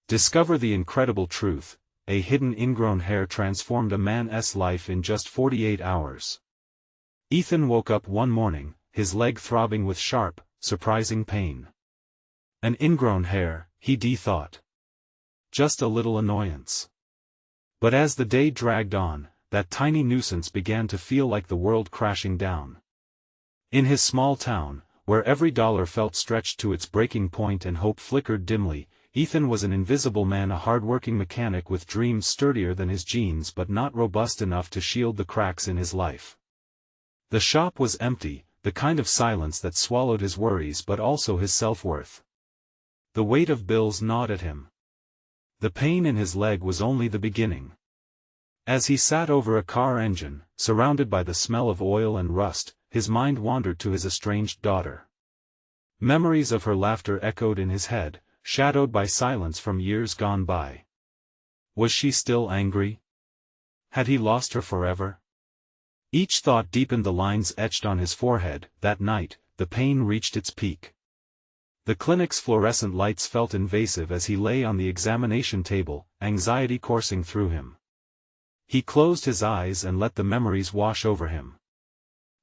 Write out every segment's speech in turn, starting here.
Discover the incredible truth: a hidden ingrown hair transformed a man's life in just 48 hours. Ethan woke up one morning, his leg throbbing with sharp, surprising pain. An ingrown hair, he thought. Just a little annoyance. But as the day dragged on, that tiny nuisance began to feel like the world crashing down. In his small town, where every dollar felt stretched to its breaking point and hope flickered dimly, Ethan was an invisible man, a hard-working mechanic with dreams sturdier than his genes but not robust enough to shield the cracks in his life. The shop was empty, the kind of silence that swallowed his worries but also his self-worth. The weight of bills gnawed at him. The pain in his leg was only the beginning. As he sat over a car engine, surrounded by the smell of oil and rust, his mind wandered to his estranged daughter. Memories of her laughter echoed in his head, shadowed by silence from years gone by. Was she still angry? Had he lost her forever? Each thought deepened the lines etched on his forehead. That night, the pain reached its peak. The clinic's fluorescent lights felt invasive as he lay on the examination table, anxiety coursing through him. He closed his eyes and let the memories wash over him.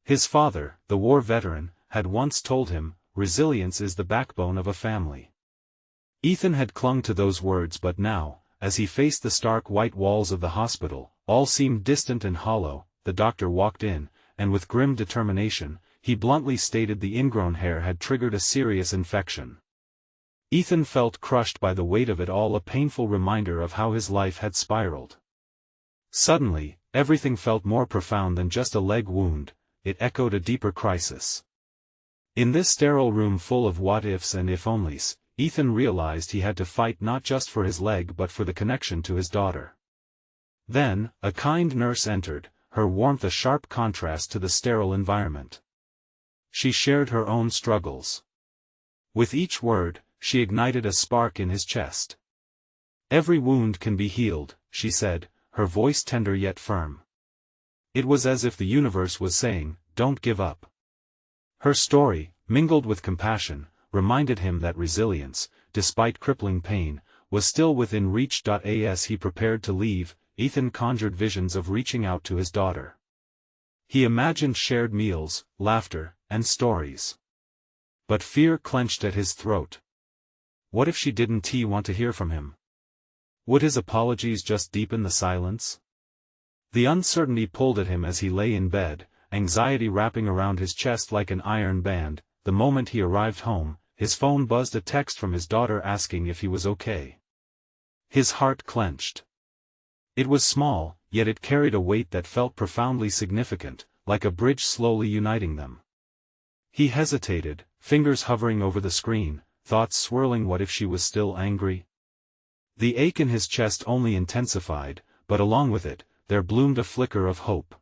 His father, the war veteran, had once told him, "Resilience is the backbone of a family." Ethan had clung to those words, but now, as he faced the stark white walls of the hospital, all seemed distant and hollow. The doctor walked in, and with grim determination, he bluntly stated the ingrown hair had triggered a serious infection. Ethan felt crushed by the weight of it all, a painful reminder of how his life had spiraled. Suddenly, everything felt more profound than just a leg wound. It echoed a deeper crisis. In this sterile room full of what-ifs and if-onlys, Ethan realized he had to fight not just for his leg but for the connection to his daughter. Then, a kind nurse entered, her warmth a sharp contrast to the sterile environment. She shared her own struggles. With each word, she ignited a spark in his chest. "Every wound can be healed," she said, her voice tender yet firm. It was as if the universe was saying, "Don't give up." Her story, mingled with compassion, reminded him that resilience, despite crippling pain, was still within reach. As he prepared to leave, Ethan conjured visions of reaching out to his daughter. He imagined shared meals, laughter, and stories. But fear clenched at his throat. What if she didn't want to hear from him? Would his apologies just deepen the silence? The uncertainty pulled at him as he lay in bed, anxiety wrapping around his chest like an iron band. The moment he arrived home, his phone buzzed, a text from his daughter asking if he was okay. His heart clenched. It was small, yet it carried a weight that felt profoundly significant, like a bridge slowly uniting them. He hesitated, fingers hovering over the screen, thoughts swirling. What if she was still angry? The ache in his chest only intensified, but along with it, there bloomed a flicker of hope.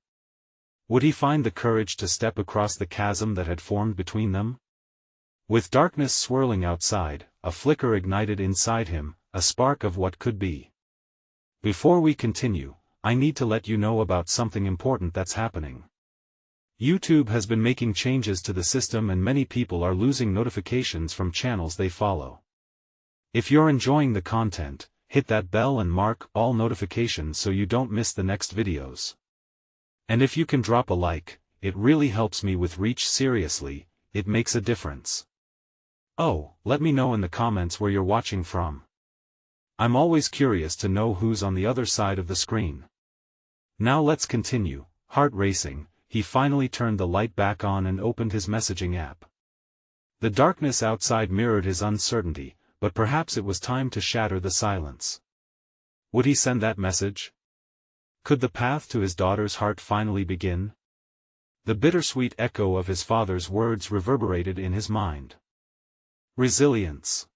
Would he find the courage to step across the chasm that had formed between them? With darkness swirling outside, a flicker ignited inside him, a spark of what could be. Before we continue, I need to let you know about something important that's happening. YouTube has been making changes to the system and many people are losing notifications from channels they follow. If you're enjoying the content, hit that bell and mark all notifications so you don't miss the next videos. And if you can drop a like, it really helps me with reach. Seriously, it makes a difference. Oh, let me know in the comments where you're watching from. I'm always curious to know who's on the other side of the screen. Now let's continue. Heart racing, he finally turned the light back on and opened his messaging app. The darkness outside mirrored his uncertainty, but perhaps it was time to shatter the silence. Would he send that message? Could the path to his daughter's heart finally begin? The bittersweet echo of his father's words reverberated in his mind. Resilience.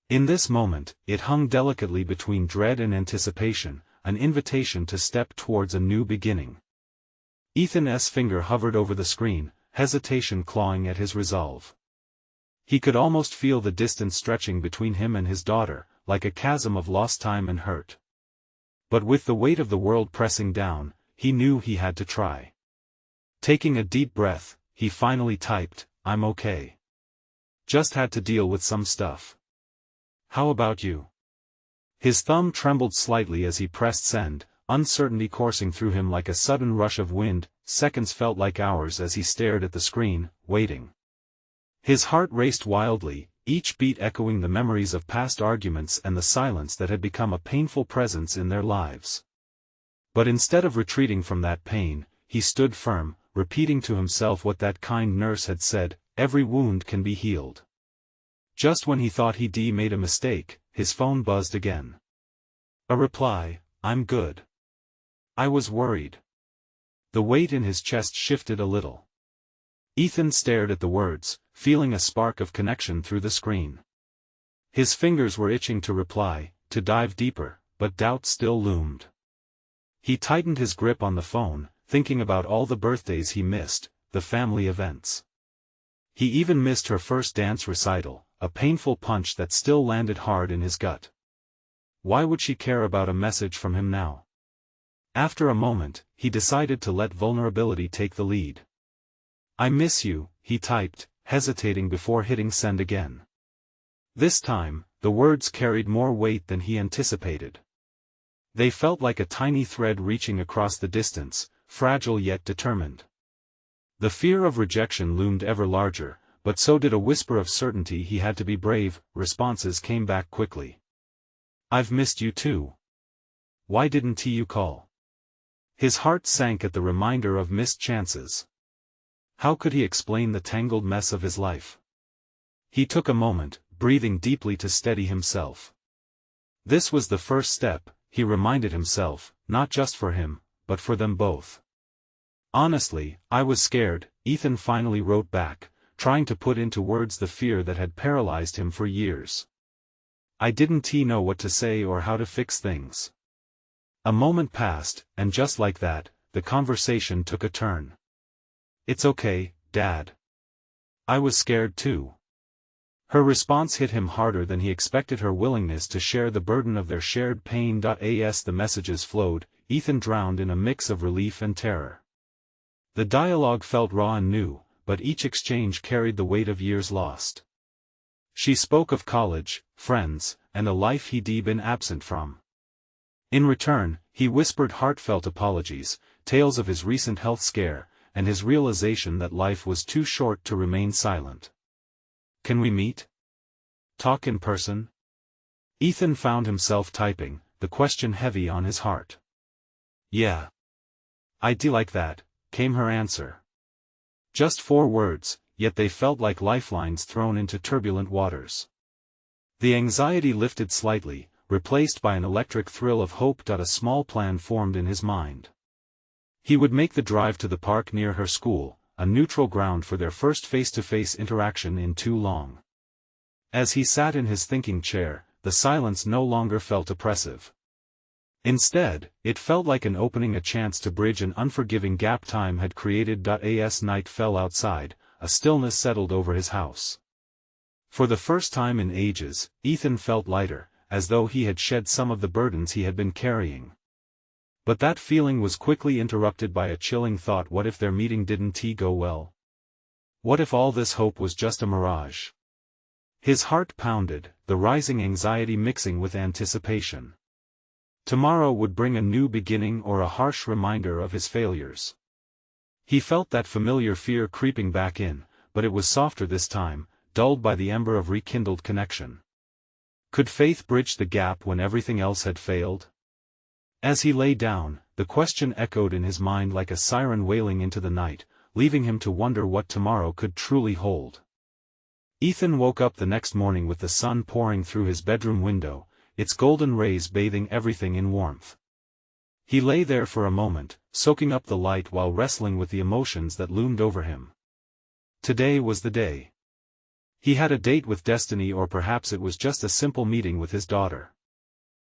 In this moment, it hung delicately between dread and anticipation, an invitation to step towards a new beginning. Ethan's finger hovered over the screen, hesitation clawing at his resolve. He could almost feel the distance stretching between him and his daughter, like a chasm of lost time and hurt. But with the weight of the world pressing down, he knew he had to try. Taking a deep breath, he finally typed, "I'm okay. Just had to deal with some stuff. How about you?" His thumb trembled slightly as he pressed send, uncertainty coursing through him like a sudden rush of wind. Seconds felt like hours as he stared at the screen, waiting. His heart raced wildly, each beat echoing the memories of past arguments and the silence that had become a painful presence in their lives. But instead of retreating from that pain, he stood firm, repeating to himself what that kind nurse had said, every wound can be healed. Just when he thought he'd made a mistake, his phone buzzed again. A reply, "I'm good. I was worried." The weight in his chest shifted a little. Ethan stared at the words, feeling a spark of connection through the screen. His fingers were itching to reply, to dive deeper, but doubt still loomed. He tightened his grip on the phone, thinking about all the birthdays he missed, the family events. He even missed her first dance recital, a painful punch that still landed hard in his gut. Why would she care about a message from him now? After a moment, he decided to let vulnerability take the lead. "I miss you," he typed, hesitating before hitting send again. This time, the words carried more weight than he anticipated. They felt like a tiny thread reaching across the distance, fragile yet determined. The fear of rejection loomed ever larger, but so did a whisper of certainty he had to be brave. Responses came back quickly. "I've missed you too. Why didn't you call?" His heart sank at the reminder of missed chances. How could he explain the tangled mess of his life? He took a moment, breathing deeply to steady himself. This was the first step, he reminded himself, not just for him, but for them both. "Honestly, I was scared," Ethan finally wrote back, trying to put into words the fear that had paralyzed him for years. "I didn't know what to say or how to fix things." A moment passed, and just like that, the conversation took a turn. "It's okay, Dad. I was scared too." Her response hit him harder than he expected, her willingness to share the burden of their shared pain. As the messages flowed, Ethan drowned in a mix of relief and terror. The dialogue felt raw and new, but each exchange carried the weight of years lost. She spoke of college, friends, and a life he'd been absent from. In return, he whispered heartfelt apologies, tales of his recent health scare, and his realization that life was too short to remain silent. "Can we meet? Talk in person?" Ethan found himself typing, the question heavy on his heart. "Yeah. I'd like that," came her answer. Just 4 words, yet they felt like lifelines thrown into turbulent waters. The anxiety lifted slightly, replaced by an electric thrill of hope. A small plan formed in his mind. He would make the drive to the park near her school, a neutral ground for their first face-to-face interaction in too long. As he sat in his thinking chair, the silence no longer felt oppressive. Instead, it felt like an opening, a chance to bridge an unforgiving gap time had created. As night fell outside, a stillness settled over his house. For the first time in ages, Ethan felt lighter, as though he had shed some of the burdens he had been carrying. But that feeling was quickly interrupted by a chilling thought: what if their meeting didn't go well? What if all this hope was just a mirage? His heart pounded, the rising anxiety mixing with anticipation. Tomorrow would bring a new beginning or a harsh reminder of his failures. He felt that familiar fear creeping back in, but it was softer this time, dulled by the ember of rekindled connection. Could faith bridge the gap when everything else had failed? As he lay down, the question echoed in his mind like a siren wailing into the night, leaving him to wonder what tomorrow could truly hold. Ethan woke up the next morning with the sun pouring through his bedroom window, its golden rays bathing everything in warmth. He lay there for a moment, soaking up the light while wrestling with the emotions that loomed over him. Today was the day. He had a date with destiny, or perhaps it was just a simple meeting with his daughter.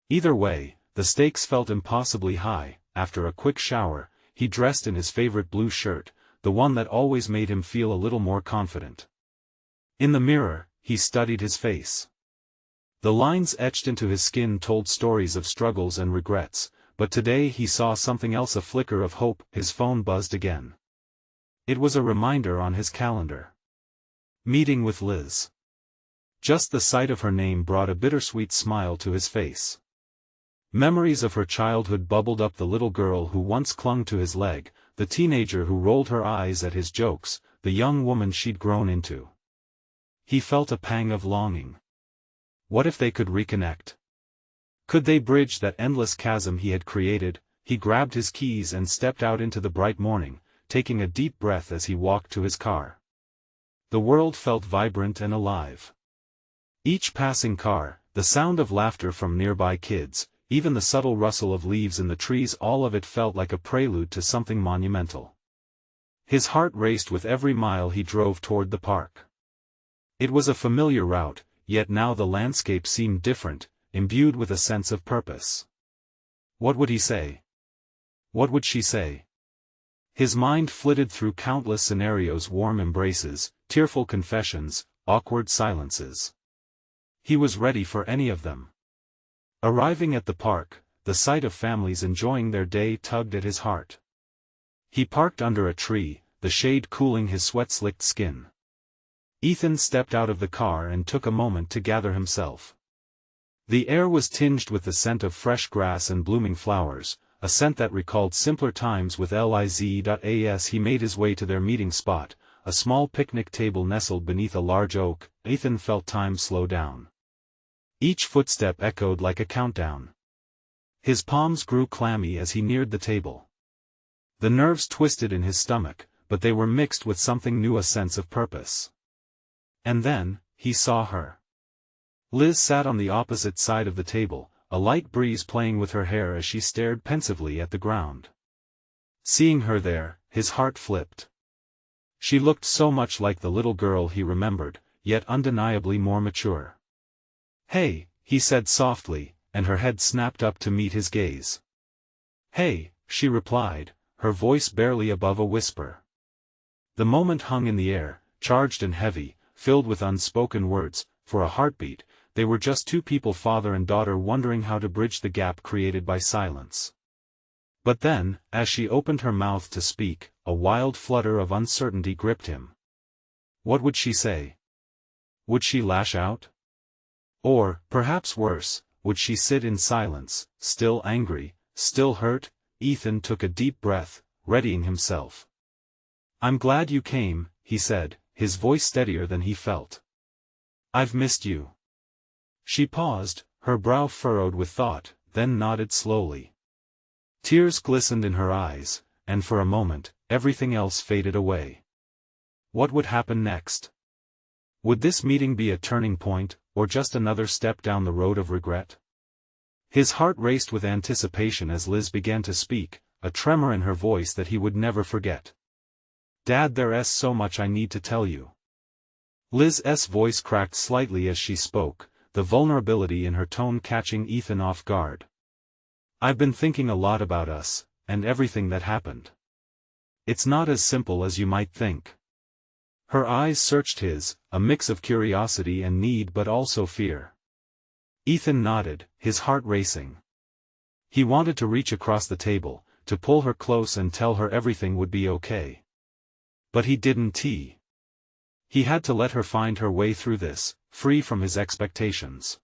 Either way, the stakes felt impossibly high. After a quick shower, he dressed in his favorite blue shirt, the one that always made him feel a little more confident. In the mirror, he studied his face. The lines etched into his skin told stories of struggles and regrets, but today he saw something else, a flicker of hope. His phone buzzed again. It was a reminder on his calendar. Meeting with Liz. Just the sight of her name brought a bittersweet smile to his face. Memories of her childhood bubbled up: the little girl who once clung to his leg, the teenager who rolled her eyes at his jokes, the young woman she'd grown into. He felt a pang of longing. What if they could reconnect? Could they bridge that endless chasm he had created? He grabbed his keys and stepped out into the bright morning, taking a deep breath as he walked to his car. The world felt vibrant and alive. Each passing car, the sound of laughter from nearby kids, even the subtle rustle of leaves in the trees, all of it felt like a prelude to something monumental. His heart raced with every mile he drove toward the park. It was a familiar route, yet now the landscape seemed different, imbued with a sense of purpose. What would he say? What would she say? His mind flitted through countless scenarios: warm embraces, tearful confessions, awkward silences. He was ready for any of them. Arriving at the park, the sight of families enjoying their day tugged at his heart. He parked under a tree, the shade cooling his sweat-slicked skin. Ethan stepped out of the car and took a moment to gather himself. The air was tinged with the scent of fresh grass and blooming flowers, a scent that recalled simpler times with Liz. As he made his way to their meeting spot, a small picnic table nestled beneath a large oak, Ethan felt time slow down. Each footstep echoed like a countdown. His palms grew clammy as he neared the table. The nerves twisted in his stomach, but they were mixed with something new: a sense of purpose. And then, he saw her. Liz sat on the opposite side of the table, a light breeze playing with her hair as she stared pensively at the ground. Seeing her there, his heart flipped. She looked so much like the little girl he remembered, yet undeniably more mature. "Hey," he said softly, and her head snapped up to meet his gaze. "Hey," she replied, her voice barely above a whisper. The moment hung in the air, charged and heavy, filled with unspoken words. For a heartbeat, they were just two people, father and daughter, wondering how to bridge the gap created by silence. But then, as she opened her mouth to speak, a wild flutter of uncertainty gripped him. What would she say? Would she lash out? Or, perhaps worse, would she sit in silence, still angry, still hurt? Ethan took a deep breath, readying himself. "I'm glad you came," he said, his voice steadier than he felt. "I've missed you." She paused, her brow furrowed with thought, then nodded slowly. Tears glistened in her eyes, and for a moment, everything else faded away. What would happen next? Would this meeting be a turning point, or just another step down the road of regret? His heart raced with anticipation as Liz began to speak, a tremor in her voice that he would never forget. "Dad, there's so much I need to tell you." Liz's voice cracked slightly as she spoke, the vulnerability in her tone catching Ethan off guard. "I've been thinking a lot about us, and everything that happened. It's not as simple as you might think." Her eyes searched his, a mix of curiosity and need but also fear. Ethan nodded, his heart racing. He wanted to reach across the table, to pull her close and tell her everything would be okay. But he didn't. He had to let her find her way through this, free from his expectations.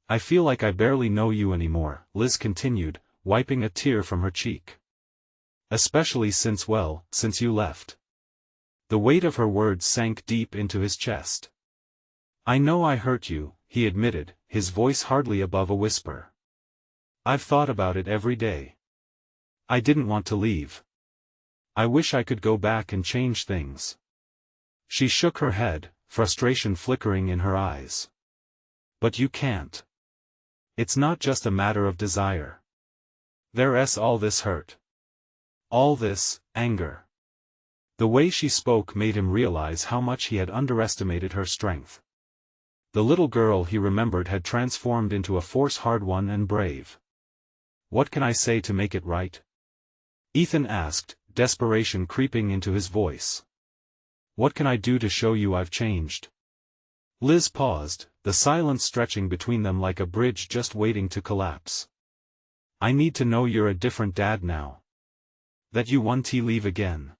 "I feel like I barely know you anymore," Liz continued, wiping a tear from her cheek. "Especially since you left." The weight of her words sank deep into his chest. "I know I hurt you," he admitted, his voice hardly above a whisper. "I've thought about it every day. I didn't want to leave. I wish I could go back and change things." She shook her head, frustration flickering in her eyes. "But you can't. It's not just a matter of desire. There's all this hurt. All this anger." The way she spoke made him realize how much he had underestimated her strength. The little girl he remembered had transformed into a force, hard-won and brave. "What can I say to make it right?" Ethan asked, desperation creeping into his voice. "What can I do to show you I've changed?" Liz paused, the silence stretching between them like a bridge just waiting to collapse. "I need to know you're a different dad now. That you won't leave again.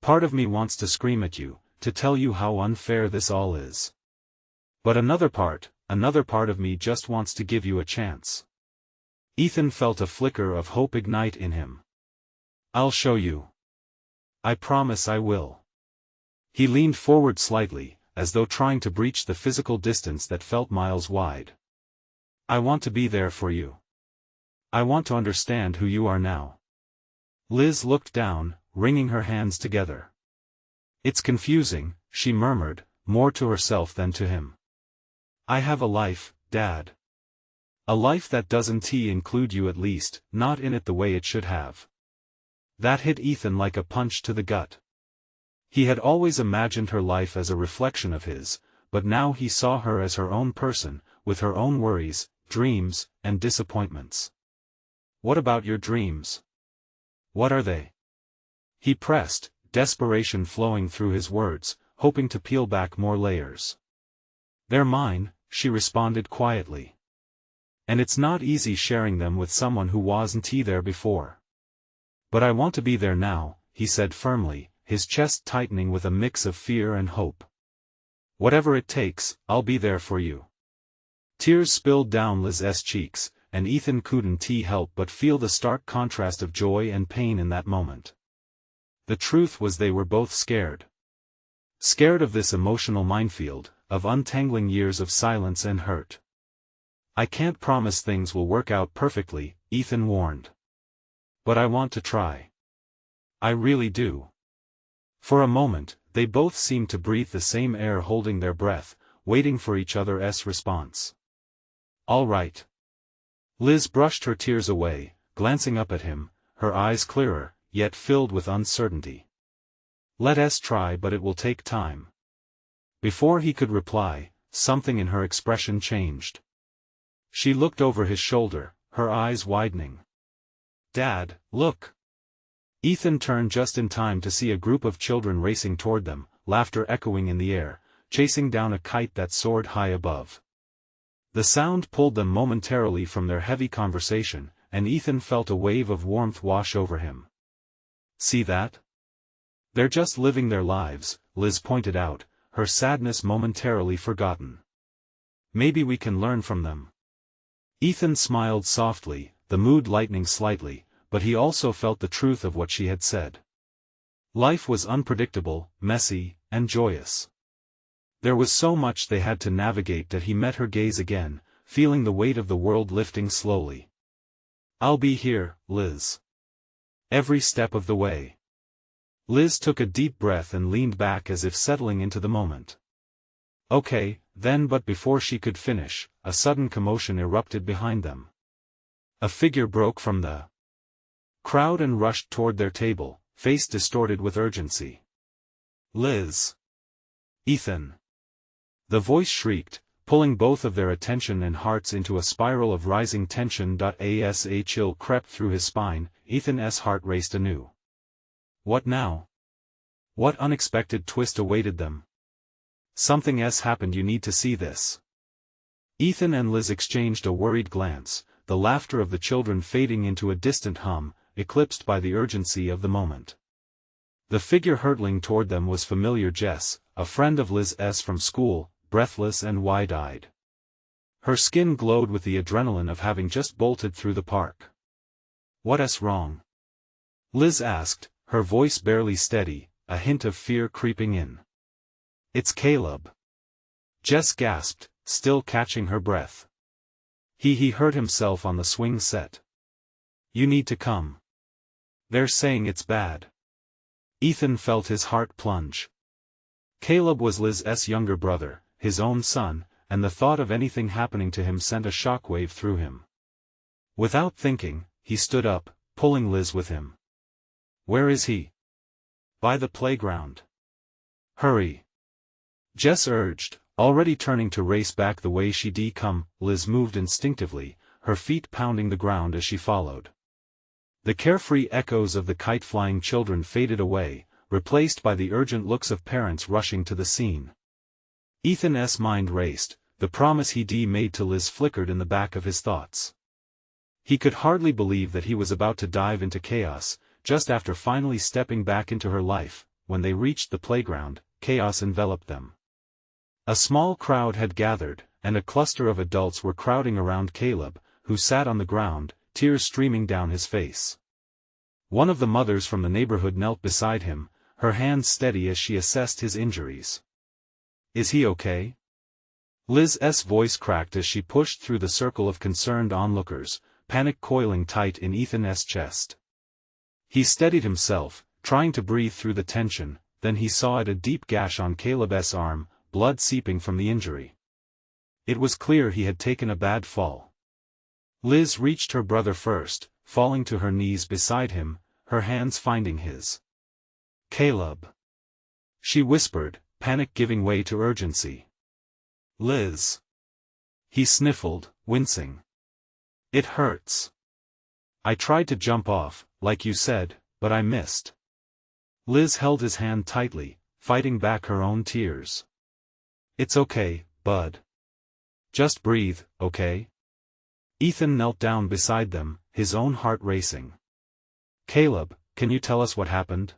Part of me wants to scream at you, to tell you how unfair this all is. But another part of me just wants to give you a chance." Ethan felt a flicker of hope ignite in him. "I'll show you. I promise I will." He leaned forward slightly, as though trying to breach the physical distance that felt miles wide. "I want to be there for you. I want to understand who you are now." Liz looked down, wringing her hands together. "It's confusing," she murmured, more to herself than to him. "I have a life, Dad. A life that doesn't include you, at least, not in it the way it should have." That hit Ethan like a punch to the gut. He had always imagined her life as a reflection of his, but now he saw her as her own person, with her own worries, dreams, and disappointments. "What about your dreams? What are they?" He pressed, desperation flowing through his words, hoping to peel back more layers. "They're mine," she responded quietly. "And it's not easy sharing them with someone who wasn't there before. But I want to be there now," he said firmly, his chest tightening with a mix of fear and hope. "Whatever it takes, I'll be there for you." Tears spilled down Liz's cheeks, and Ethan couldn't help but feel the stark contrast of joy and pain in that moment. The truth was they were both scared. Scared of this emotional minefield, of untangling years of silence and hurt. "I can't promise things will work out perfectly," Ethan warned. "But I want to try. I really do." For a moment, they both seemed to breathe the same air, holding their breath, waiting for each other's response. "All right." Liz brushed her tears away, glancing up at him, her eyes clearer, yet filled with uncertainty. "Let us try, but it will take time." Before he could reply, something in her expression changed. She looked over his shoulder, her eyes widening. "Dad, look." Ethan turned just in time to see a group of children racing toward them, laughter echoing in the air, chasing down a kite that soared high above. The sound pulled them momentarily from their heavy conversation, and Ethan felt a wave of warmth wash over him. "See that? They're just living their lives," Liz pointed out, her sadness momentarily forgotten. "Maybe we can learn from them." Ethan smiled softly, the mood lightening slightly, but he also felt the truth of what she had said. Life was unpredictable, messy, and joyous. There was so much they had to navigate that he met her gaze again, feeling the weight of the world lifting slowly. "I'll be here, Liz. Every step of the way." Liz took a deep breath and leaned back as if settling into the moment. "Okay, then," but before she could finish, a sudden commotion erupted behind them. A figure broke from the crowd and rushed toward their table, face distorted with urgency. "Liz! Ethan!" The voice shrieked, pulling both of their attention and hearts into a spiral of rising tension. As a chill crept through his spine, Ethan's heart raced anew. What now? What unexpected twist awaited them? "Something has happened, you need to see this." Ethan and Liz exchanged a worried glance, the laughter of the children fading into a distant hum, eclipsed by the urgency of the moment. The figure hurtling toward them was familiar Jess, a friend of Liz's from school, breathless and wide-eyed. Her skin glowed with the adrenaline of having just bolted through the park. "What's wrong?" Liz asked, her voice barely steady, a hint of fear creeping in. "It's Caleb." Jess gasped, still catching her breath. He hurt himself on the swing set. "You need to come. They're saying it's bad." Ethan felt his heart plunge. Caleb was Liz's younger brother, his own son, and the thought of anything happening to him sent a shockwave through him. Without thinking, he stood up, pulling Liz with him. "Where is he?" "By the playground." "Hurry," Jess urged, already turning to race back the way she'd come. Liz moved instinctively, her feet pounding the ground as she followed. The carefree echoes of the kite-flying children faded away, replaced by the urgent looks of parents rushing to the scene. Ethan's mind raced, the promise he'd made to Liz flickered in the back of his thoughts. He could hardly believe that he was about to dive into chaos, just after finally stepping back into her life. When they reached the playground, chaos enveloped them. A small crowd had gathered, and a cluster of adults were crowding around Caleb, who sat on the ground, tears streaming down his face. One of the mothers from the neighborhood knelt beside him, her hands steady as she assessed his injuries. "Is he okay?" Liz's voice cracked as she pushed through the circle of concerned onlookers, panic coiling tight in Ethan's chest. He steadied himself, trying to breathe through the tension, then he saw a deep gash on Caleb's arm, blood seeping from the injury. It was clear he had taken a bad fall. Liz reached her brother first, falling to her knees beside him, her hands finding his. "Caleb," she whispered, panic giving way to urgency. "Liz." He sniffled, wincing. "It hurts. I tried to jump off, like you said, but I missed." Liz held his hand tightly, fighting back her own tears. "It's okay, bud. Just breathe, okay?" Ethan knelt down beside them, his own heart racing. "Caleb, can you tell us what happened?"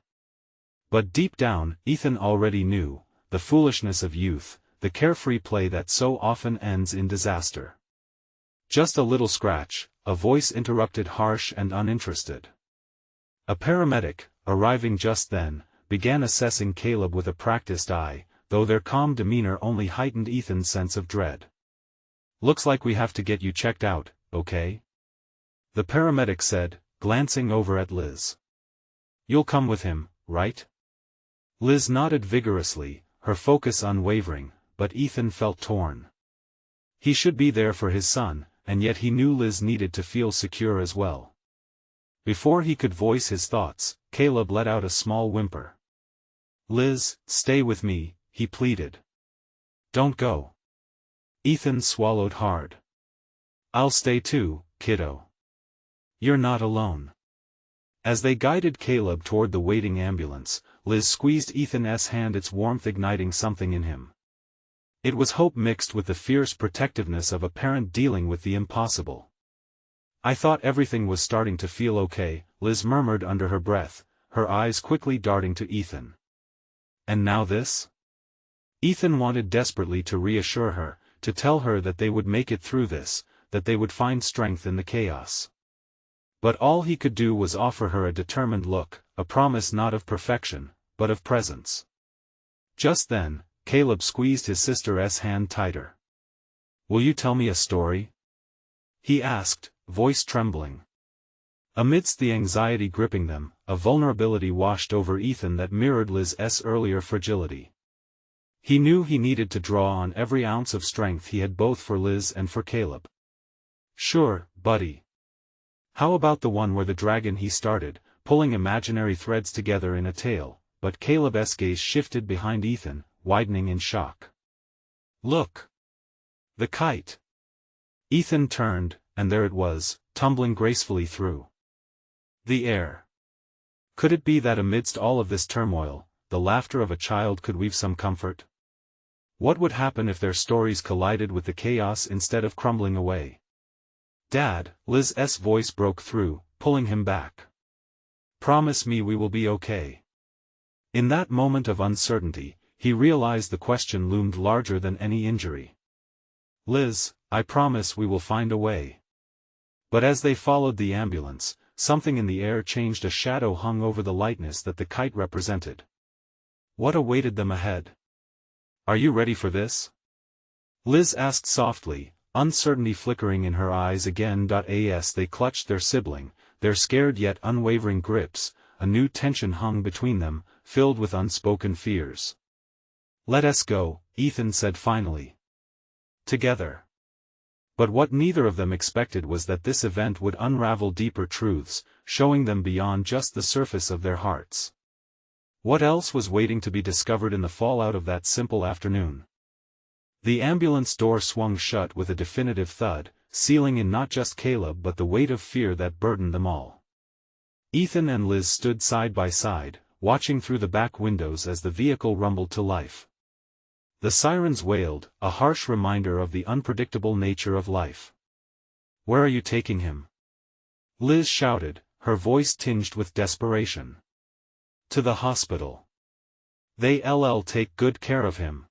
But deep down, Ethan already knew, the foolishness of youth, the carefree play that so often ends in disaster. "Just a little scratch," a voice interrupted, harsh and uninterested. A paramedic, arriving just then, began assessing Caleb with a practiced eye, though their calm demeanor only heightened Ethan's sense of dread. "Looks like we have to get you checked out, okay?" the paramedic said, glancing over at Liz. "You'll come with him, right?" Liz nodded vigorously, her focus unwavering, but Ethan felt torn. He should be there for his son, and yet he knew Liz needed to feel secure as well. Before he could voice his thoughts, Caleb let out a small whimper. "Liz, stay with me," he pleaded. "Don't go." Ethan swallowed hard. "I'll stay too, kiddo. You're not alone." As they guided Caleb toward the waiting ambulance, Liz squeezed Ethan's hand, its warmth igniting something in him. It was hope mixed with the fierce protectiveness of a parent dealing with the impossible. "I thought everything was starting to feel okay," Liz murmured under her breath, her eyes quickly darting to Ethan. "And now this?" Ethan wanted desperately to reassure her, to tell her that they would make it through this, that they would find strength in the chaos. But all he could do was offer her a determined look, a promise not of perfection, but of presence. Just then, Caleb squeezed his sister's hand tighter. "Will you tell me a story?" he asked, voice trembling. Amidst the anxiety gripping them, a vulnerability washed over Ethan that mirrored Liz's earlier fragility. He knew he needed to draw on every ounce of strength he had both for Liz and for Caleb. "Sure, buddy. How about the one where the dragon," he started, pulling imaginary threads together in a tale, but Caleb's gaze shifted behind Ethan, widening in shock. "Look! The kite!" Ethan turned, and there it was, tumbling gracefully through the air. Could it be that amidst all of this turmoil, the laughter of a child could weave some comfort? What would happen if their stories collided with the chaos instead of crumbling away? "Dad," Liz's voice broke through, pulling him back. "Promise me we will be okay." In that moment of uncertainty, he realized the question loomed larger than any injury. "Liz, I promise we will find a way." But as they followed the ambulance, something in the air changed. A shadow hung over the lightness that the kite represented. What awaited them ahead? "Are you ready for this?" Liz asked softly, uncertainty flickering in her eyes again. As they clutched their sibling, their scared yet unwavering grips, a new tension hung between them, filled with unspoken fears. "Let us go," Ethan said finally. "Together." But what neither of them expected was that this event would unravel deeper truths, showing them beyond just the surface of their hearts. What else was waiting to be discovered in the fallout of that simple afternoon? The ambulance door swung shut with a definitive thud, sealing in not just Caleb but the weight of fear that burdened them all. Ethan and Liz stood side by side, watching through the back windows as the vehicle rumbled to life. The sirens wailed, a harsh reminder of the unpredictable nature of life. "Where are you taking him?" Liz shouted, her voice tinged with desperation. "To the hospital. They'll take good care of him."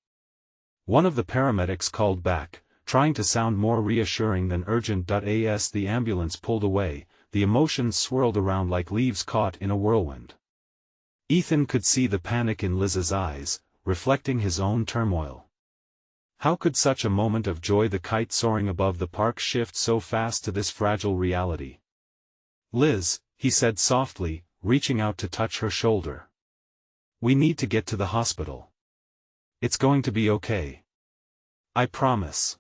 One of the paramedics called back, trying to sound more reassuring than urgent. As the ambulance pulled away, the emotions swirled around like leaves caught in a whirlwind. Ethan could see the panic in Liz's eyes, reflecting his own turmoil. How could such a moment of joy, the kite soaring above the park, shift so fast to this fragile reality? "Liz," he said softly, reaching out to touch her shoulder. "We need to get to the hospital. It's going to be okay. I promise."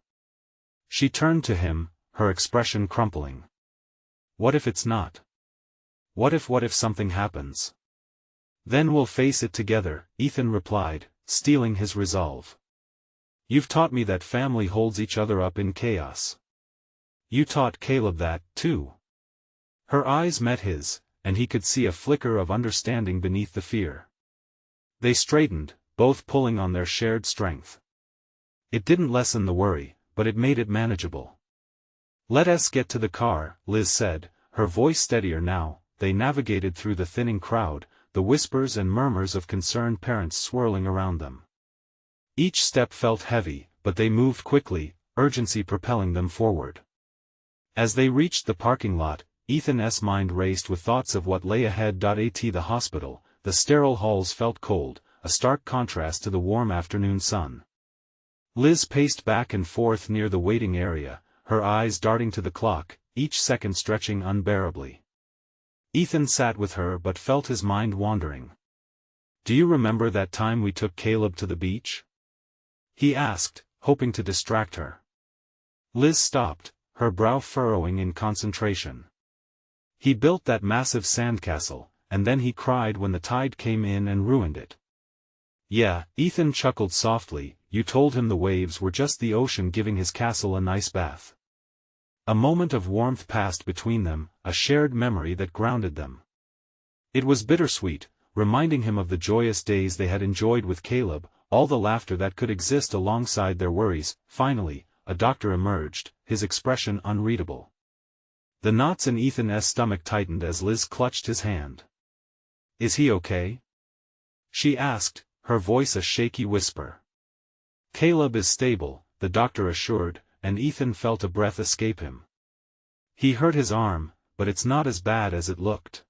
She turned to him, her expression crumpling. "What if it's not? What if something happens?" "Then we'll face it together," Ethan replied, steeling his resolve. "You've taught me that family holds each other up in chaos. You taught Caleb that, too." Her eyes met his, and he could see a flicker of understanding beneath the fear. They straightened, both pulling on their shared strength. It didn't lessen the worry, but it made it manageable. "Let us get to the car," Liz said, her voice steadier now. They navigated through the thinning crowd, the whispers and murmurs of concerned parents swirling around them. Each step felt heavy, but they moved quickly, urgency propelling them forward. As they reached the parking lot, Ethan's mind raced with thoughts of what lay ahead. At the hospital, the sterile halls felt cold, a stark contrast to the warm afternoon sun. Liz paced back and forth near the waiting area, her eyes darting to the clock, each second stretching unbearably. Ethan sat with her but felt his mind wandering. "Do you remember that time we took Caleb to the beach?" he asked, hoping to distract her. Liz stopped, her brow furrowing in concentration. "He built that massive sandcastle, and then he cried when the tide came in and ruined it." "Yeah," Ethan chuckled softly, "you told him the waves were just the ocean giving his castle a nice bath." A moment of warmth passed between them, a shared memory that grounded them. It was bittersweet, reminding him of the joyous days they had enjoyed with Caleb, all the laughter that could exist alongside their worries. Finally, a doctor emerged, his expression unreadable. The knots in Ethan's stomach tightened as Liz clutched his hand. "Is he okay?" she asked, her voice a shaky whisper. "Caleb is stable," the doctor assured, and Ethan felt a breath escape him. "He hurt his arm, but it's not as bad as it looked.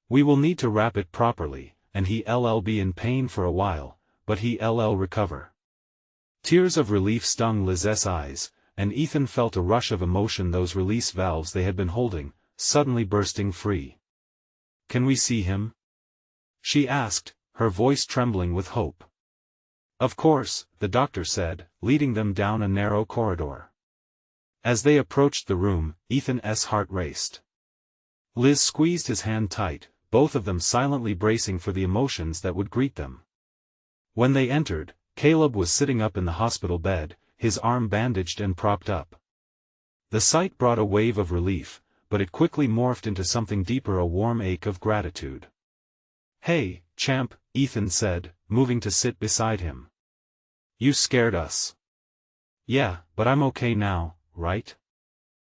We will need to wrap it properly, and he'll be in pain for a while, but he'll recover." Tears of relief stung Liz's eyes, and Ethan felt a rush of emotion, those release valves they had been holding, suddenly bursting free. "Can we see him?" she asked, her voice trembling with hope. "Of course," the doctor said, leading them down a narrow corridor. As they approached the room, Ethan's heart raced. Liz squeezed his hand tight, both of them silently bracing for the emotions that would greet them. When they entered, Caleb was sitting up in the hospital bed, his arm bandaged and propped up. The sight brought a wave of relief, but it quickly morphed into something deeper, a warm ache of gratitude. "Hey, champ," Ethan said, moving to sit beside him. "You scared us." "Yeah, but I'm okay now, right?"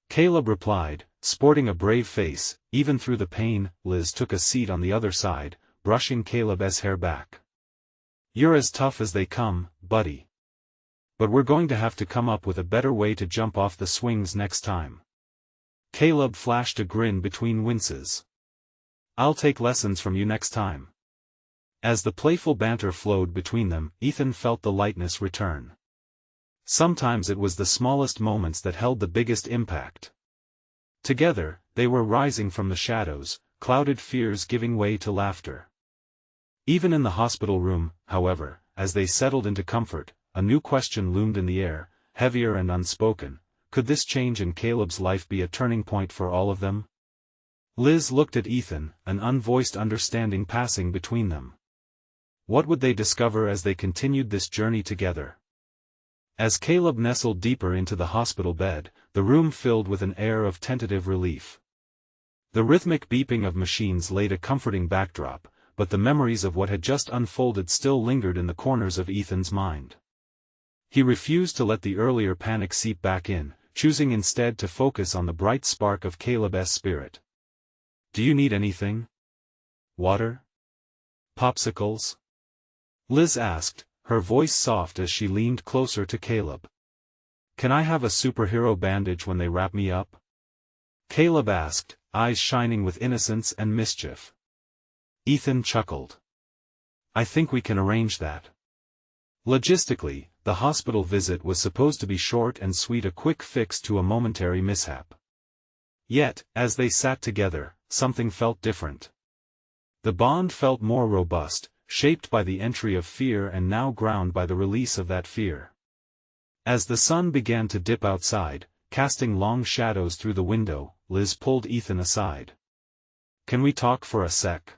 Caleb replied, sporting a brave face. Even through the pain, Liz took a seat on the other side, brushing Caleb's hair back. "You're as tough as they come, buddy. But we're going to have to come up with a better way to jump off the swings next time." Caleb flashed a grin between winces. "I'll take lessons from you next time." As the playful banter flowed between them, Ethan felt the lightness return. Sometimes it was the smallest moments that held the biggest impact. Together, they were rising from the shadows, clouded fears giving way to laughter. Even in the hospital room, however, as they settled into comfort, a new question loomed in the air, heavier and unspoken. Could this change in Caleb's life be a turning point for all of them? Liz looked at Ethan, an unvoiced understanding passing between them. What would they discover as they continued this journey together? As Caleb nestled deeper into the hospital bed, the room filled with an air of tentative relief. The rhythmic beeping of machines laid a comforting backdrop, but the memories of what had just unfolded still lingered in the corners of Ethan's mind. He refused to let the earlier panic seep back in, choosing instead to focus on the bright spark of Caleb's spirit. "Do you need anything? Water? Popsicles?" Liz asked, her voice soft as she leaned closer to Caleb. Can I have a superhero bandage when they wrap me up? Caleb asked, eyes shining with innocence and mischief. Ethan chuckled. I think we can arrange that. Logistically, the hospital visit was supposed to be short and sweet, a quick fix to a momentary mishap. Yet, as they sat together, something felt different. The bond felt more robust, shaped by the entry of fear and now ground by the release of that fear. As the sun began to dip outside, casting long shadows through the window, Liz pulled Ethan aside. Can we talk for a sec?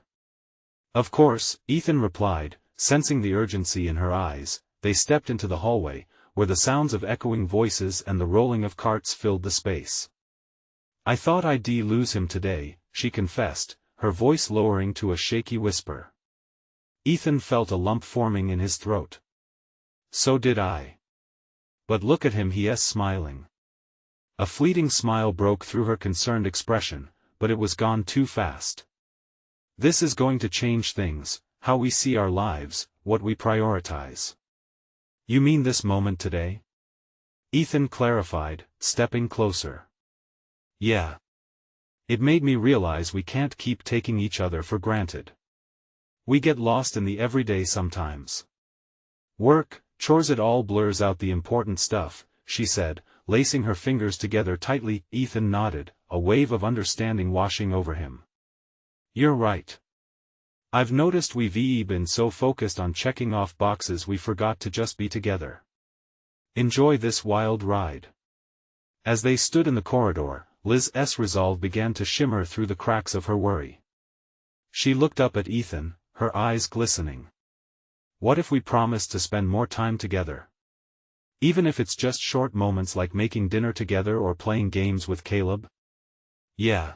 Of course, Ethan replied, sensing the urgency in her eyes. They stepped into the hallway, where the sounds of echoing voices and the rolling of carts filled the space. I thought I'd lose him today, she confessed, her voice lowering to a shaky whisper. Ethan felt a lump forming in his throat. So did I. But look at him, he's smiling. A fleeting smile broke through her concerned expression, but it was gone too fast. This is going to change things, how we see our lives, what we prioritize. You mean this moment today? Ethan clarified, stepping closer. Yeah. It made me realize we can't keep taking each other for granted. We get lost in the everyday sometimes. Work, chores, it all blurs out the important stuff, she said, lacing her fingers together tightly. Ethan nodded, a wave of understanding washing over him. You're right. I've noticed we've been so focused on checking off boxes we forgot to just be together. Enjoy this wild ride. As they stood in the corridor, Liz's resolve began to shimmer through the cracks of her worry. She looked up at Ethan, her eyes glistening. What if we promised to spend more time together? Even if it's just short moments like making dinner together or playing games with Caleb? Yeah.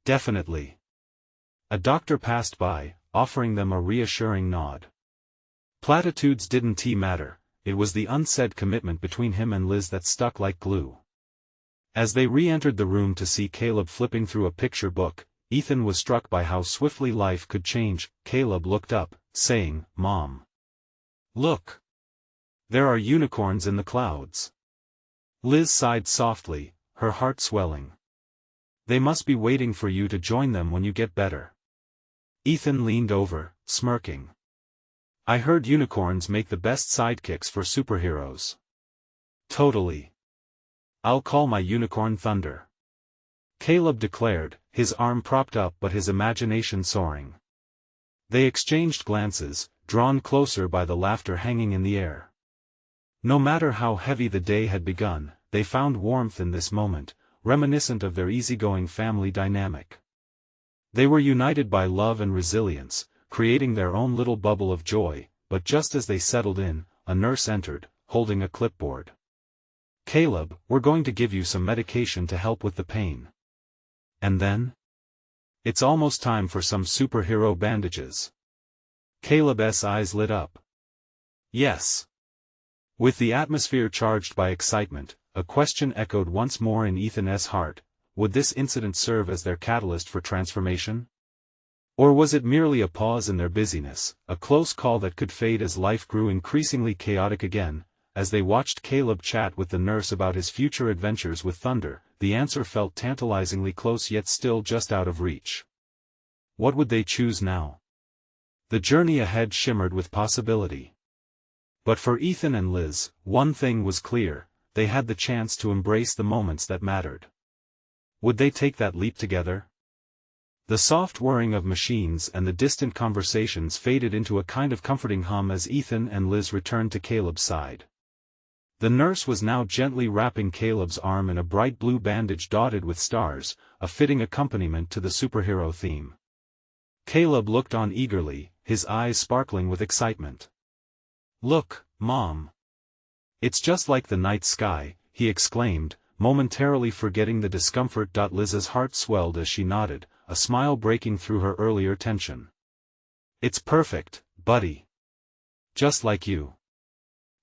Definitely. A doctor passed by, offering them a reassuring nod. Platitudes didn't matter, it was the unsaid commitment between him and Liz that stuck like glue. As they re-entered the room to see Caleb flipping through a picture book, Ethan was struck by how swiftly life could change. Caleb looked up, saying, Mom. Look. There are unicorns in the clouds. Liz sighed softly, her heart swelling. They must be waiting for you to join them when you get better. Ethan leaned over, smirking. I heard unicorns make the best sidekicks for superheroes. Totally. I'll call my unicorn Thunder. Caleb declared, his arm propped up but his imagination soaring. They exchanged glances, drawn closer by the laughter hanging in the air. No matter how heavy the day had begun, they found warmth in this moment, reminiscent of their easygoing family dynamic. They were united by love and resilience, creating their own little bubble of joy, but just as they settled in, a nurse entered, holding a clipboard. Caleb, we're going to give you some medication to help with the pain. And then? It's almost time for some superhero bandages. Caleb's eyes lit up. Yes. With the atmosphere charged by excitement, a question echoed once more in Ethan's heart. Would this incident serve as their catalyst for transformation? Or was it merely a pause in their busyness, a close call that could fade as life grew increasingly chaotic again? As they watched Caleb chat with the nurse about his future adventures with Thunder, the answer felt tantalizingly close yet still just out of reach. What would they choose now? The journey ahead shimmered with possibility. But for Ethan and Liz, one thing was clear, they had the chance to embrace the moments that mattered. Would they take that leap together? The soft whirring of machines and the distant conversations faded into a kind of comforting hum as Ethan and Liz returned to Caleb's side. The nurse was now gently wrapping Caleb's arm in a bright blue bandage dotted with stars, a fitting accompaniment to the superhero theme. Caleb looked on eagerly, his eyes sparkling with excitement. Look, Mom. It's just like the night sky, he exclaimed, momentarily forgetting the discomfort. Liz's heart swelled as she nodded, a smile breaking through her earlier tension. It's perfect, buddy. Just like you.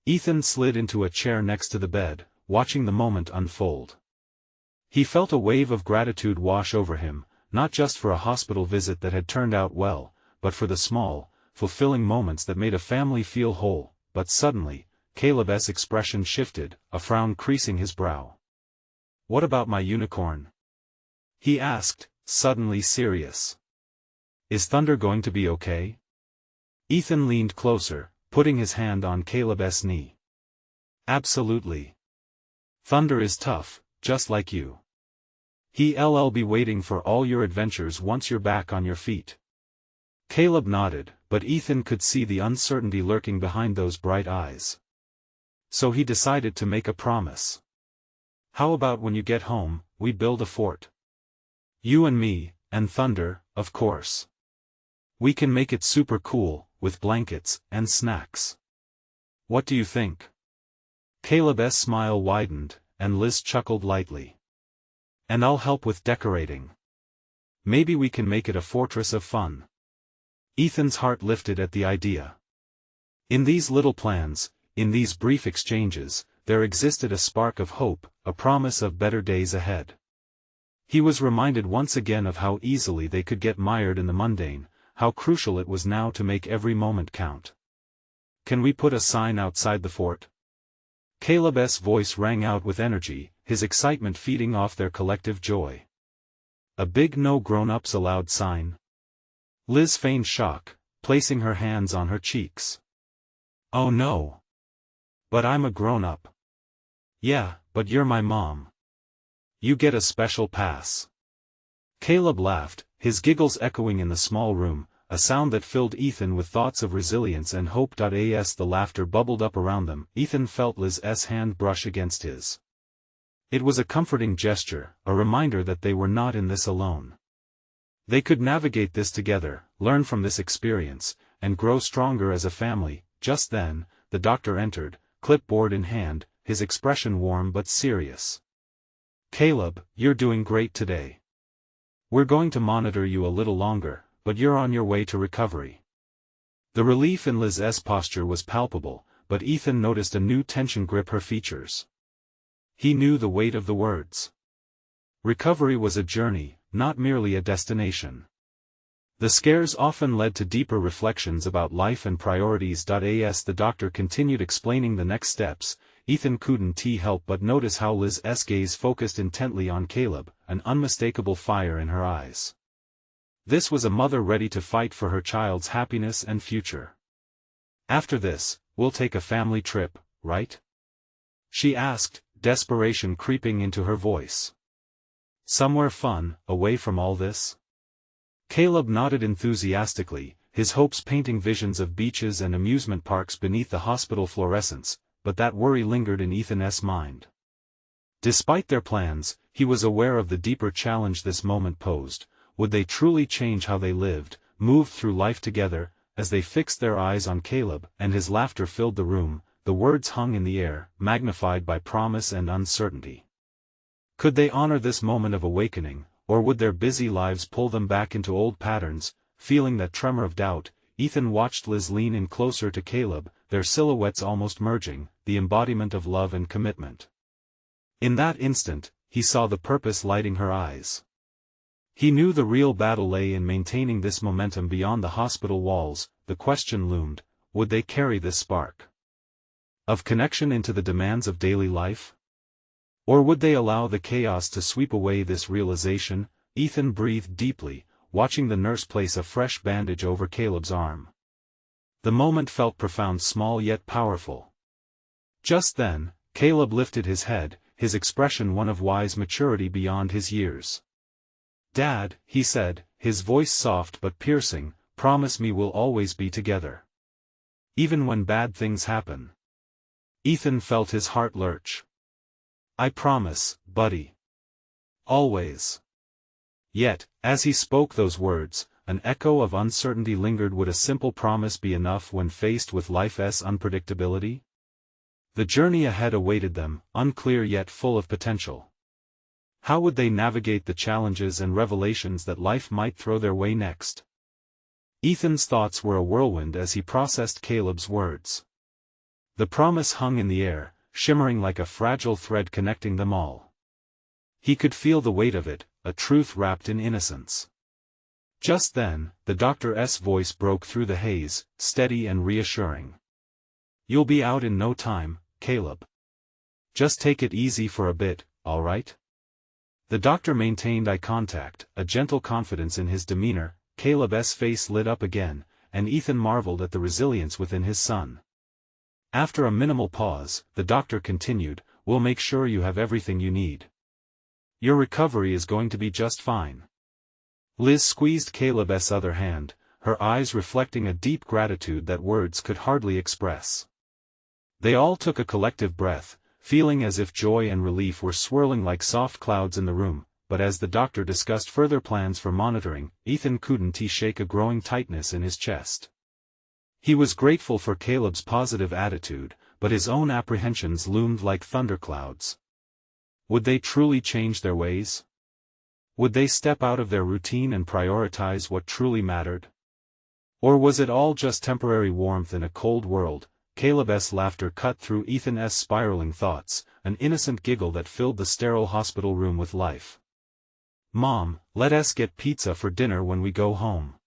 Ethan slid into a chair next to the bed, watching the moment unfold. He felt a wave of gratitude wash over him, not just for a hospital visit that had turned out well, but for the small, fulfilling moments that made a family feel whole. But suddenly, Caleb's expression shifted, a frown creasing his brow. "What about my unicorn?" he asked, suddenly serious. "Is Thunder going to be okay?" Ethan leaned closer, putting his hand on Caleb's knee. "Absolutely. Thunder is tough, just like you. He'll be waiting for all your adventures once you're back on your feet." Caleb nodded, but Ethan could see the uncertainty lurking behind those bright eyes. So he decided to make a promise. "How about when you get home, we build a fort? You and me, and Thunder, of course. We can make it super cool, with blankets and snacks. What do you think?" Caleb's smile widened, and Liz chuckled lightly. "And I'll help with decorating. Maybe we can make it a fortress of fun." Ethan's heart lifted at the idea. In these little plans, in these brief exchanges, there existed a spark of hope, a promise of better days ahead. He was reminded once again of how easily they could get mired in the mundane, how crucial it was now to make every moment count. "Can we put a sign outside the fort?" Caleb's voice rang out with energy, his excitement feeding off their collective joy. "A big no grown-ups allowed sign?" Liz feigned shock, placing her hands on her cheeks. "Oh no. But I'm a grown-up." "Yeah, but you're my mom. You get a special pass." Caleb laughed, his giggles echoing in the small room, a sound that filled Ethan with thoughts of resilience and hope. As the laughter bubbled up around them, Ethan felt Liz's hand brush against his. It was a comforting gesture, a reminder that they were not in this alone. They could navigate this together, learn from this experience, and grow stronger as a family. Just then, the doctor entered, clipboard in hand, his expression warm but serious. "Caleb, you're doing great today. We're going to monitor you a little longer, but you're on your way to recovery." The relief in Liz's posture was palpable, but Ethan noticed a new tension grip her features. He knew the weight of the words. Recovery was a journey, not merely a destination. The scares often led to deeper reflections about life and priorities. As the doctor continued explaining the next steps, Ethan couldn't help but notice how Liz's gaze focused intently on Caleb, an unmistakable fire in her eyes. This was a mother ready to fight for her child's happiness and future. "After this, we'll take a family trip, right?" she asked, desperation creeping into her voice. "Somewhere fun, away from all this?" Caleb nodded enthusiastically, his hopes painting visions of beaches and amusement parks beneath the hospital fluorescents, but that worry lingered in Ethan's mind. Despite their plans, he was aware of the deeper challenge this moment posed. Would they truly change how they lived, moved through life together? As they fixed their eyes on Caleb, and his laughter filled the room, the words hung in the air, magnified by promise and uncertainty. Could they honor this moment of awakening, or would their busy lives pull them back into old patterns? Feeling that tremor of doubt, Ethan watched Liz lean in closer to Caleb, their silhouettes almost merging, the embodiment of love and commitment. In that instant, he saw the purpose lighting her eyes. He knew the real battle lay in maintaining this momentum beyond the hospital walls. The question loomed, would they carry this spark of connection into the demands of daily life? Or would they allow the chaos to sweep away this realization? Ethan breathed deeply, watching the nurse place a fresh bandage over Caleb's arm. The moment felt profound, small yet powerful. Just then, Caleb lifted his head, his expression one of wise maturity beyond his years. "Dad," he said, his voice soft but piercing, "promise me we'll always be together. Even when bad things happen." Ethan felt his heart lurch. "I promise, buddy. Always." Yet, as he spoke those words, an echo of uncertainty lingered. Would a simple promise be enough when faced with life's unpredictability? The journey ahead awaited them, unclear yet full of potential. How would they navigate the challenges and revelations that life might throw their way next? Ethan's thoughts were a whirlwind as he processed Caleb's words. The promise hung in the air, shimmering like a fragile thread connecting them all. He could feel the weight of it, a truth wrapped in innocence. Just then, the doctor's voice broke through the haze, steady and reassuring. You'll be out in no time, Caleb. Just take it easy for a bit, all right? The doctor maintained eye contact, a gentle confidence in his demeanor. Caleb's face lit up again, and Ethan marveled at the resilience within his son. After a minimal pause, the doctor continued, "We'll make sure you have everything you need. Your recovery is going to be just fine." Liz squeezed Caleb's other hand, her eyes reflecting a deep gratitude that words could hardly express. They all took a collective breath, feeling as if joy and relief were swirling like soft clouds in the room, but as the doctor discussed further plans for monitoring, Ethan couldn't shake a growing tightness in his chest. He was grateful for Caleb's positive attitude, but his own apprehensions loomed like thunderclouds. Would they truly change their ways? Would they step out of their routine and prioritize what truly mattered? Or was it all just temporary warmth in a cold world? Caleb's laughter cut through Ethan's spiraling thoughts, an innocent giggle that filled the sterile hospital room with life. "Mom, let us get pizza for dinner when we go home.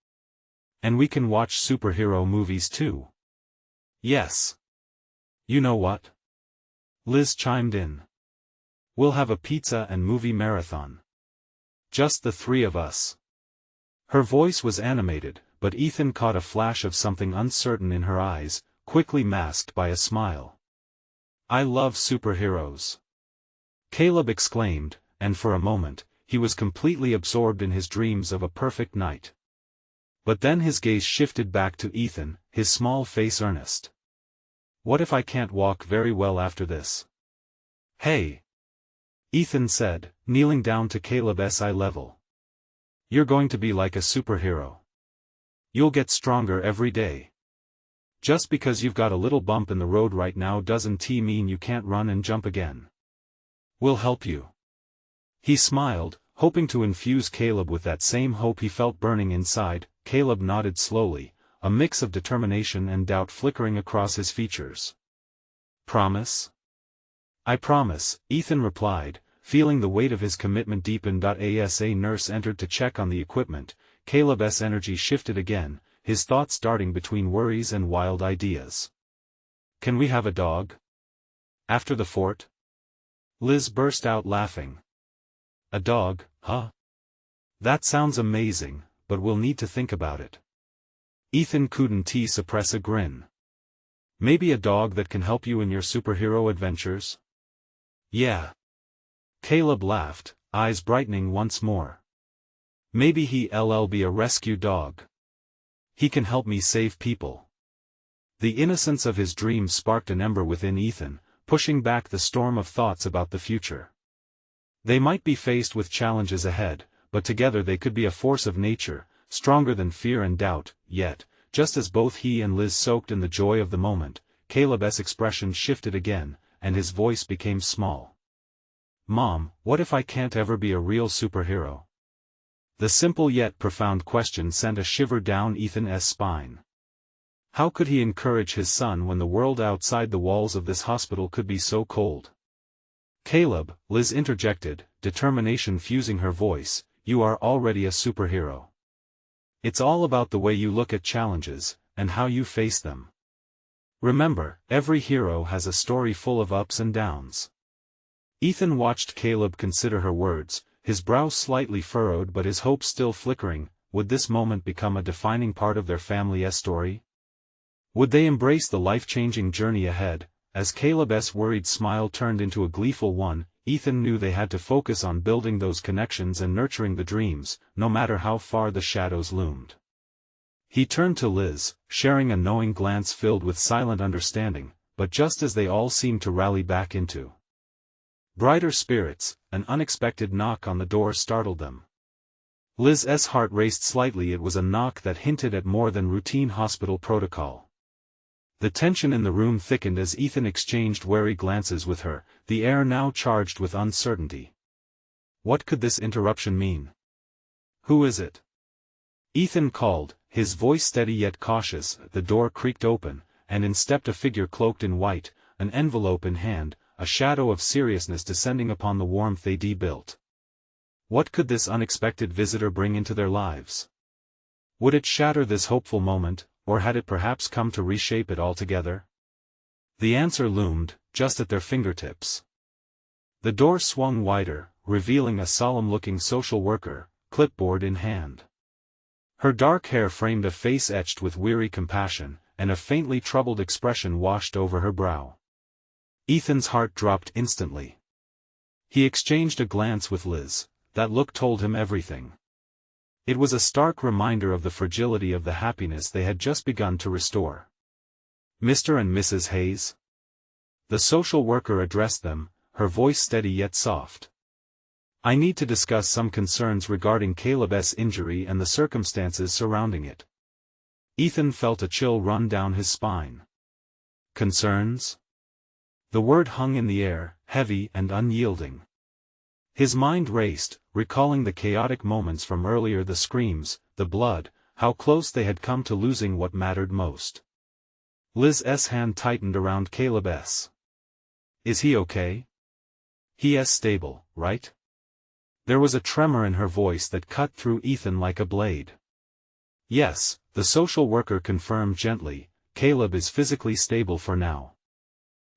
And we can watch superhero movies too." "Yes. You know what?" Liz chimed in. "We'll have a pizza and movie marathon. Just the three of us." Her voice was animated, but Ethan caught a flash of something uncertain in her eyes, quickly masked by a smile. "I love superheroes," Caleb exclaimed, and for a moment, he was completely absorbed in his dreams of a perfect night. But then his gaze shifted back to Ethan, his small face earnest. "What if I can't walk very well after this?" "Hey," Ethan said, kneeling down to Caleb's eye level. "You're going to be like a superhero. You'll get stronger every day. Just because you've got a little bump in the road right now doesn't mean you can't run and jump again. We'll help you." He smiled, hoping to infuse Caleb with that same hope he felt burning inside. Caleb nodded slowly, a mix of determination and doubt flickering across his features. "Promise?" "I promise," Ethan replied, feeling the weight of his commitment deepen. As a nurse entered to check on the equipment, Caleb's energy shifted again, his thoughts darting between worries and wild ideas. "Can we have a dog? After the fort?" Liz burst out laughing. "A dog, huh? That sounds amazing, but we'll need to think about it." Ethan couldn't suppress a grin. "Maybe a dog that can help you in your superhero adventures?" "Yeah." Caleb laughed, eyes brightening once more. "Maybe he'll be a rescue dog. He can help me save people." The innocence of his dreams sparked an ember within Ethan, pushing back the storm of thoughts about the future. They might be faced with challenges ahead, but together they could be a force of nature, stronger than fear and doubt. Yet, just as both he and Liz soaked in the joy of the moment, Caleb's expression shifted again, and his voice became small. "Mom, what if I can't ever be a real superhero?" The simple yet profound question sent a shiver down Ethan's spine. How could he encourage his son when the world outside the walls of this hospital could be so cold? "Caleb," Liz interjected, determination fusing her voice, "you are already a superhero. It's all about the way you look at challenges, and how you face them. Remember, every hero has a story full of ups and downs." Ethan watched Caleb consider her words, his brow slightly furrowed but his hope still flickering. Would this moment become a defining part of their family's story? Would they embrace the life-changing journey ahead? As Caleb's worried smile turned into a gleeful one, Ethan knew they had to focus on building those connections and nurturing the dreams, no matter how far the shadows loomed. He turned to Liz, sharing a knowing glance filled with silent understanding, but just as they all seemed to rally back into brighter spirits, an unexpected knock on the door startled them. Liz's heart raced slightly. It was a knock that hinted at more than routine hospital protocol. The tension in the room thickened as Ethan exchanged wary glances with her, the air now charged with uncertainty. What could this interruption mean? "Who is it?" Ethan called, his voice steady yet cautious. The door creaked open, and in stepped a figure cloaked in white, an envelope in hand, a shadow of seriousness descending upon the warmth they'd built. What could this unexpected visitor bring into their lives? Would it shatter this hopeful moment, or had it perhaps come to reshape it altogether? The answer loomed, just at their fingertips. The door swung wider, revealing a solemn-looking social worker, clipboard in hand. Her dark hair framed a face etched with weary compassion, and a faintly troubled expression washed over her brow. Ethan's heart dropped instantly. He exchanged a glance with Liz. That look told him everything. It was a stark reminder of the fragility of the happiness they had just begun to restore. "Mr. and Mrs. Hayes?" The social worker addressed them, her voice steady yet soft. "I need to discuss some concerns regarding Caleb's injury and the circumstances surrounding it." Ethan felt a chill run down his spine. Concerns? The word hung in the air, heavy and unyielding. His mind raced, recalling the chaotic moments from earlier, the screams, the blood, how close they had come to losing what mattered most. Liz's hand tightened around Caleb's. "Is he okay? He is stable, right?" There was a tremor in her voice that cut through Ethan like a blade. "Yes," the social worker confirmed gently, "Caleb is physically stable for now.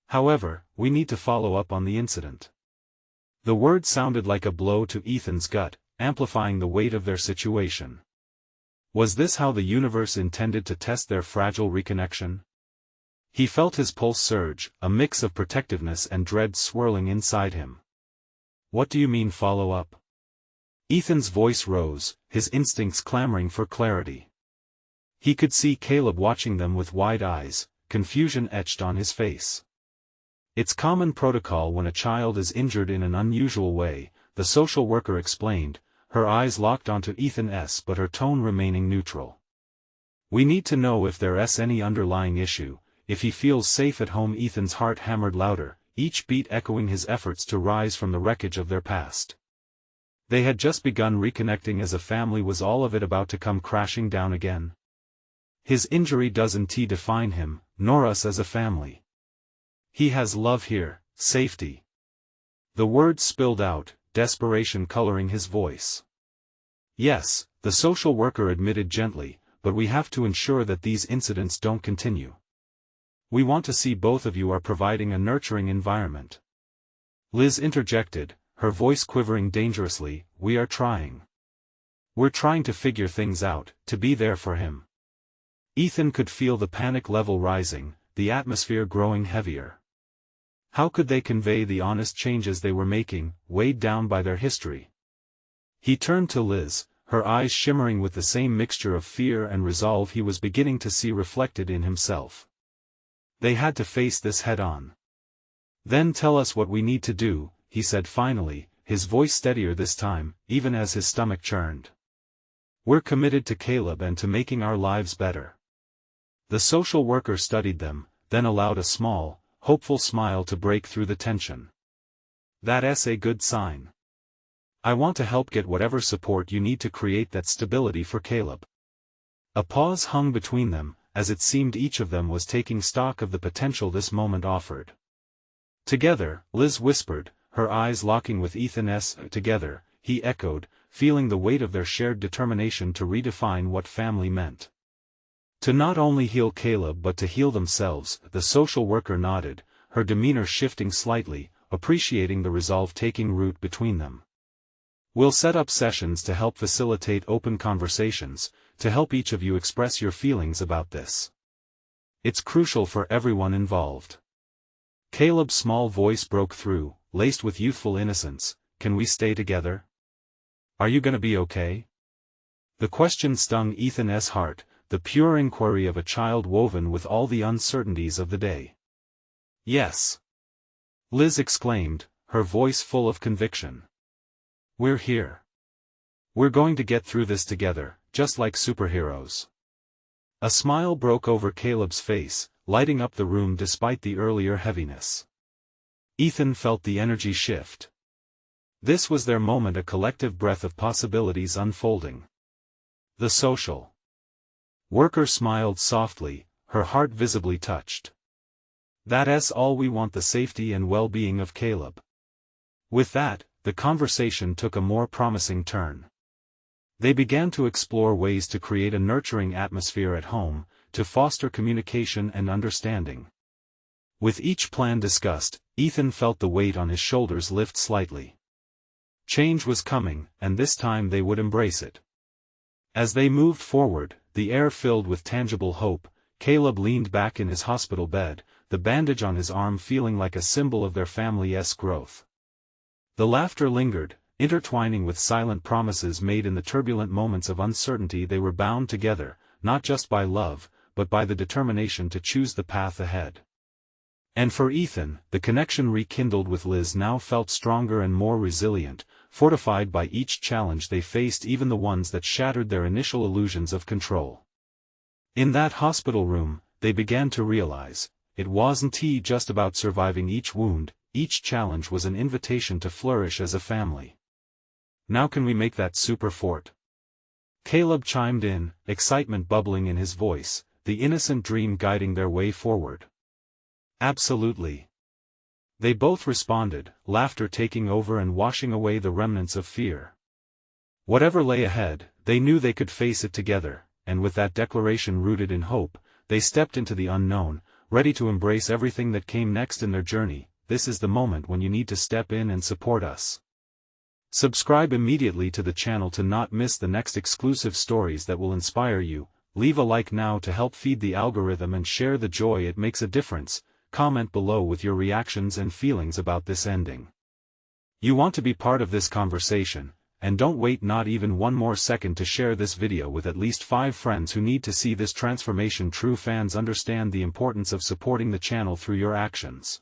However, we need to follow up on the incident." The word sounded like a blow to Ethan's gut, amplifying the weight of their situation. Was this how the universe intended to test their fragile reconnection? He felt his pulse surge, a mix of protectiveness and dread swirling inside him. "What do you mean follow up?" Ethan's voice rose, his instincts clamoring for clarity. He could see Caleb watching them with wide eyes, confusion etched on his face. "It's common protocol when a child is injured in an unusual way," the social worker explained, her eyes locked onto Ethan's but her tone remaining neutral. "We need to know if there's any underlying issue, if he feels safe at home." Ethan's heart hammered louder, each beat echoing his efforts to rise from the wreckage of their past. They had just begun reconnecting as a family. Was all of it about to come crashing down again? His injury doesn't define him, nor us as a family. He has love here, safety. The words spilled out, desperation coloring his voice. "Yes," the social worker admitted gently, "but we have to ensure that these incidents don't continue. We want to see both of you are providing a nurturing environment." Liz interjected, her voice quivering dangerously, "We are trying. We're trying to figure things out, to be there for him." Ethan could feel the panic level rising, the atmosphere growing heavier. How could they convey the honest changes they were making, weighed down by their history? He turned to Liz, her eyes shimmering with the same mixture of fear and resolve he was beginning to see reflected in himself. They had to face this head-on. "Then tell us what we need to do," he said finally, his voice steadier this time, even as his stomach churned. "We're committed to Caleb and to making our lives better." The social worker studied them, then allowed a small, hopeful smile to break through the tension. "That's a good sign. I want to help get whatever support you need to create that stability for Caleb." A pause hung between them, as it seemed each of them was taking stock of the potential this moment offered. "Together," Liz whispered, her eyes locking with Ethan's. "Together," he echoed, feeling the weight of their shared determination to redefine what family meant. To not only heal Caleb but to heal themselves. The social worker nodded, her demeanor shifting slightly, appreciating the resolve taking root between them. "We'll set up sessions to help facilitate open conversations, to help each of you express your feelings about this. It's crucial for everyone involved." Caleb's small voice broke through, laced with youthful innocence, "Can we stay together? Are you gonna be okay?" The question stung Ethan's heart, the pure inquiry of a child woven with all the uncertainties of the day. "Yes," Liz exclaimed, her voice full of conviction. "We're here. We're going to get through this together, just like superheroes." A smile broke over Caleb's face, lighting up the room despite the earlier heaviness. Ethan felt the energy shift. This was their moment, a collective breath of possibilities unfolding. The social worker smiled softly, her heart visibly touched. "That's all we want, the safety and well-being of Caleb." With that, the conversation took a more promising turn. They began to explore ways to create a nurturing atmosphere at home, to foster communication and understanding. With each plan discussed, Ethan felt the weight on his shoulders lift slightly. Change was coming, and this time they would embrace it. As they moved forward, the air filled with tangible hope, Caleb leaned back in his hospital bed, the bandage on his arm feeling like a symbol of their family's growth. The laughter lingered, intertwining with silent promises made in the turbulent moments of uncertainty. They were bound together, not just by love, but by the determination to choose the path ahead. And for Ethan, the connection rekindled with Liz now felt stronger and more resilient, fortified by each challenge they faced, even the ones that shattered their initial illusions of control. In that hospital room, they began to realize, it wasn't just about surviving each wound, each challenge was an invitation to flourish as a family. "Now can we make that super fort?" Caleb chimed in, excitement bubbling in his voice, the innocent dream guiding their way forward. "Absolutely." They both responded, laughter taking over and washing away the remnants of fear. Whatever lay ahead, they knew they could face it together, and with that declaration rooted in hope, they stepped into the unknown, ready to embrace everything that came next in their journey. This is the moment when you need to step in and support us. Subscribe immediately to the channel to not miss the next exclusive stories that will inspire you. Leave a like now to help feed the algorithm and share the joy it makes a difference. Comment below with your reactions and feelings about this ending. You want to be part of this conversation, and don't wait not even one more second to share this video with at least 5 friends who need to see this transformation. True fans understand the importance of supporting the channel through your actions.